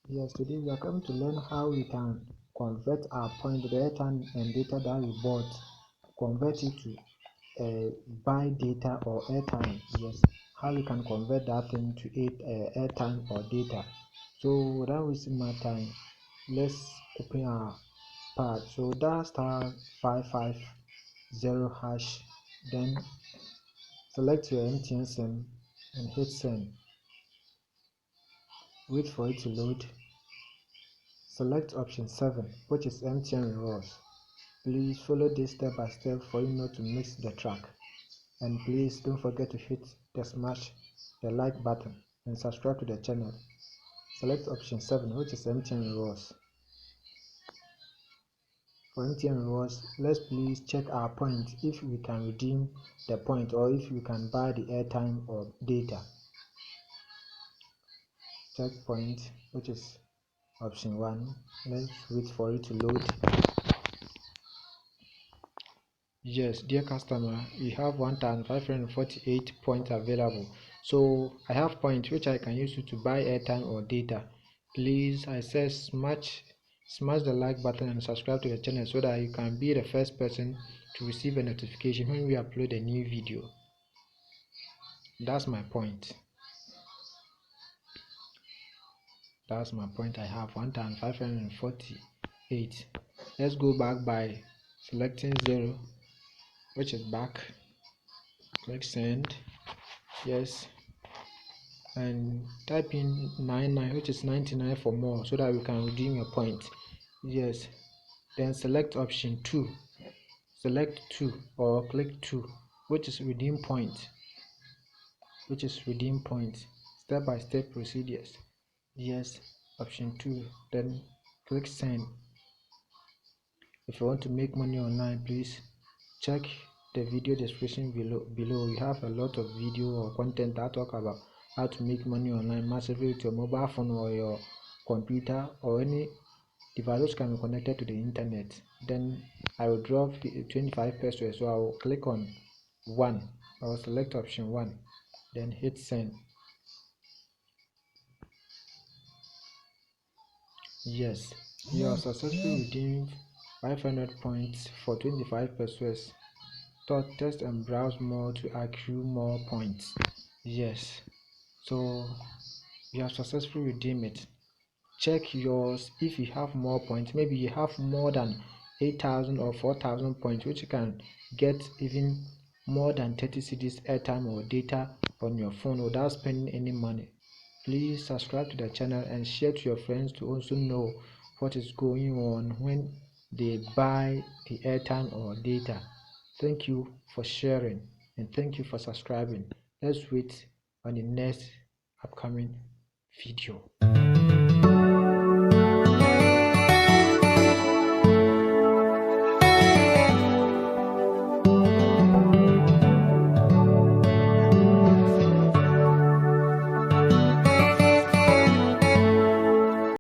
Yes, today we are coming to learn how we can convert our point, the airtime and data that we bought, convert it to buy data or airtime. Yes, how we can convert that thing to airtime or data. So without wasting my time, let's open our pad. So dial *550#, then select your MTN SIM and hit send. Wait for it to load. Select option 7, which is MTN rewards. Please follow this step by step for you not to miss the track. And please don't forget to hit the smash the like button and subscribe to the channel. Select option 7, which is MTN rewards. For MTN rewards, let's please check our point if we can redeem the point or if we can buy the airtime or data. Check point, which is option 1. Let's wait for it to load. Yes, dear customer, you have 1548 points available. So I have points which I can use to buy airtime or data. Please, I say smash the like button and subscribe to the channel so that you can be the first person to receive a notification when we upload a new video. That's my point. That's my point. I have 1548. Let's go back by selecting 0, which is back. Click send. Yes, and type in 99, which is 99 for more, so that we can redeem your point. Yes, then select option 2. Select 2 or click 2, which is redeem point. Step by step procedures. Yes, option 2, then click send. If you want to make money online, please check the video description below. We have a lot of video or content that talk about how to make money online massively with your mobile phone or your computer or any device which can be connected to the internet. Then I will drop 25 pesos, so I will click on 1. I will select option 1, then hit send. Yes, you have successfully redeemed 500 points for 25 pesos. Test and browse more to accrue more points. Yes, so you have successfully redeemed it. Check yours. If you have more points, maybe you have more than 8,000 or 4,000 points, which you can get even more than 30 cedis airtime or data on your phone without spending any money. Please subscribe to the channel and share to your friends to also know what is going on when they buy the airtime or data. Thank you for sharing and thank you for subscribing. Let's wait on the next upcoming video.